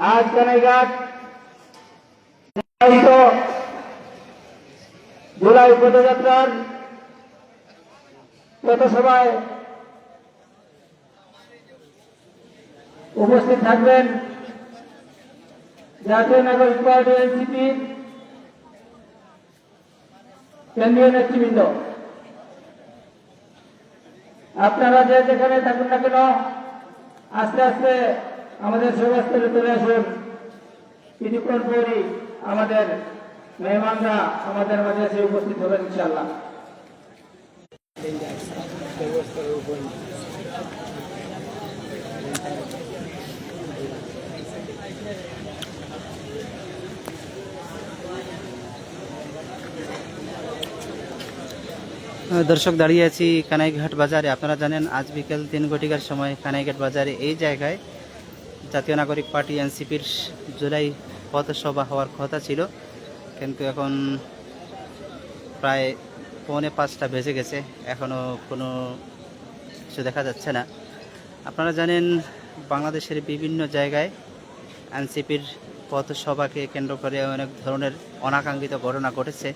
আজ কানাইঘাট জুলাই পদযাত্রার পথসভায় উপস্থিত থাকবেন জাতীয় নাগরিক পার্টি এনসিপির কেন্দ্রীয় নেতৃবৃন্দ। আপনারা যে যেখানে থাকুন না কেন আস্তে আস্তে আমাদের সভাস্থলে চলে আসুন। কিছুক্ষণ পরই আমাদের মেহমানরা আমাদের মাঝে এসে উপস্থিত হবেন ইনশাআল্লাহ। দর্শক, দাঁড়িয়ে আছি কানাইঘাট বাজারে। আপনারা জানেন আজ বিকেল 3 ঘটিকার সময় কানাইঘাট বাজারে এই জায়গায় জাতীয় নাগরিক পার্টি এনসিপির জুলাই পথসভা হওয়ার কথা ছিল, কিন্তু এখন প্রায় 4:45 বেজে গেছে, এখনও কোনো কিছু দেখা যাচ্ছে না। আপনারা জানেন বাংলাদেশের বিভিন্ন জায়গায় এনসিপির পথসভাকে কেন্দ্র করে অনেক ধরনের অনাকাঙ্ক্ষিত ঘটনা ঘটেছে।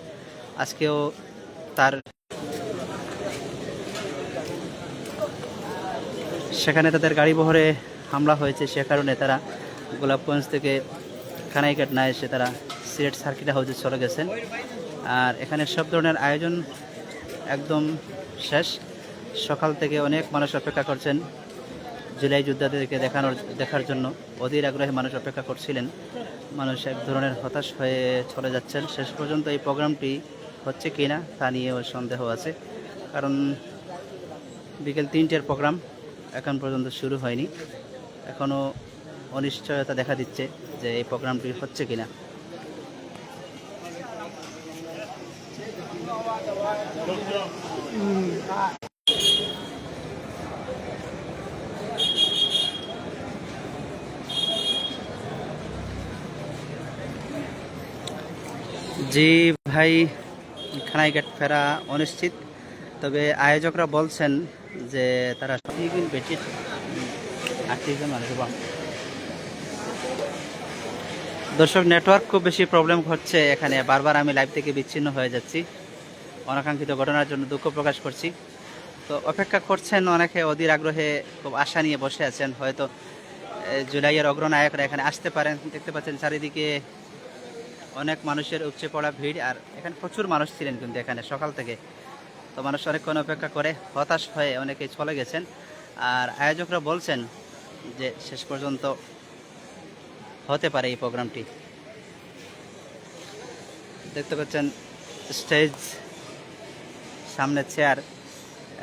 আজকেও সেখানে তাদের গাড়ি বহরে হামলা হয়েছে, সে কারণে তারা গোলাপগঞ্জ থেকে কানাইঘাট না এসে তারা সিলেট সার্কিট হাউসে চলে গেছেন। আর এখানে সব ধরনের আয়োজন একদম শেষ। সকাল থেকে অনেক মানুষ অপেক্ষা করছেন জুলাই যোদ্ধাদেরকে দেখার জন্য। অধীর আগ্রহে মানুষ অপেক্ষা করছিলেন। মানুষ এক ধরনের হতাশ হয়ে চলে যাচ্ছেন। শেষ পর্যন্ত এই প্রোগ্রামটি হচ্ছে কি না তা নিয়েও সন্দেহ আছে, কারণ বিকেল 3টের প্রোগ্রাম এখন পর্যন্ত শুরু হয়নি। এখনও অনিশ্চয়তা দেখা দিচ্ছে যে এই প্রোগ্রামটি হচ্ছে কিনা। জি ভাই, কানাইঘাট ফেরা অনিশ্চিত, তবে আয়োজকরা বলছেন যে তারা দর্শক, নেটওয়ার্ক খুব বেশি প্রবলেম হচ্ছে এখানে। বারবার আমি লাইভ থেকে বিচ্ছিন্ন হয়ে যাচ্ছি। অনাকাঙ্ক্ষিত ঘটনার জন্য দুঃখ প্রকাশ করছি। তো অপেক্ষা করছেন অনেকে, অধীর আগ্রহে খুব আশা নিয়ে বসে আছেন। হয়তো জুলাইয়ের অগ্রনায়করা এখানে আসতে পারেন। দেখতে পাচ্ছেন চারিদিকে অনেক মানুষের উপচে পড়া ভিড়, আর এখানে প্রচুর মানুষ ছিলেন কিন্তু এখানে সকাল থেকে। তো মানুষ অনেকক্ষণ অপেক্ষা করে হতাশ হয়ে অনেকেই চলে গেছেন। আর আয়োজকরা বলছেন যে শেষ পর্যন্ত হতে পারে এই প্রোগ্রামটি। দেখতে পাচ্ছেন স্টেজ, সামনে চেয়ার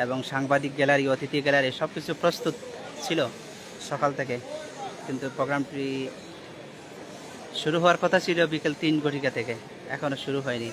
এবং সাংবাদিক গ্যালারি, অতিথি গ্যালারি সব কিছু প্রস্তুত ছিল সকাল থেকে, কিন্তু প্রোগ্রামটি শুরু হওয়ার কথা ছিল বিকেল 3 ঘটিকা থেকে, এখনও শুরু হয়নি।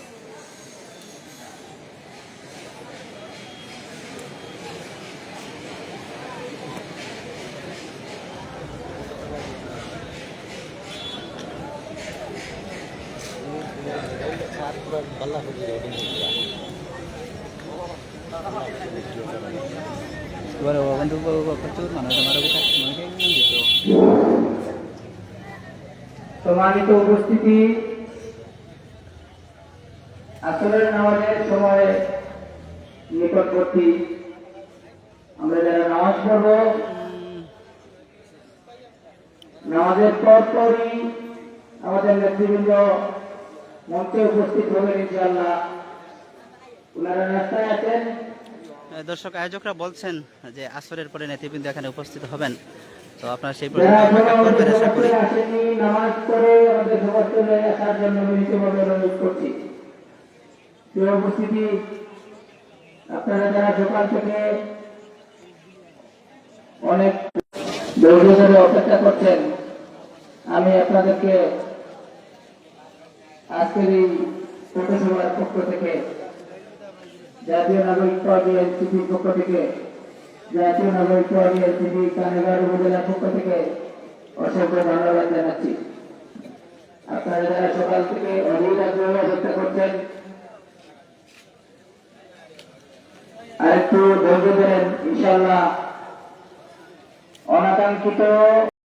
সম্মানিত উপস্থিতি, আসরের নামাজের সময় নিকটবর্তী। আমরা যারা নামাজ পড়ব, নামাজের পরপরই আমাদের নেতৃবৃন্দ মঞ্চে উপস্থিত হবেন ইনশাআল্লাহ। ওনারা রাস্তায় আছেন। দর্শক, আয়োজকরা বলছেন যে আসরের পরে নেতৃবৃন্দ এখানে উপস্থিত হবেন। তো আপনারা সেই পর্যন্ত অপেক্ষা করবেন আশা করি। নামাজ পড়ে আমাদের সভাস্থলে আসার জন্য বিনীতভাবে অনুরোধ করছি। প্রিয় উপস্থিতি, আপনারা যারা সকাল থেকে অনেক ধৈর্য ধরে অপেক্ষা করছেন, আমি আপনাদেরকে আজকের এই পথসভার পক্ষ থেকে, জাতীয় নাগরিক পার্টি এনসিপির পক্ষ থেকে, জাতীয় নাগরিক পার্টি এনসিপি কানাইঘাট উপজেলার পক্ষ থেকে অসংখ্য ধন্যবাদ জানাচ্ছি। আপনারা যারা সকাল থেকে অধীর আগ্রহে অপেক্ষা করছেন, আরেকটু ধৈর্য ধরেন, ইনশাআল্লাহ অনাকাঙ্ক্ষিত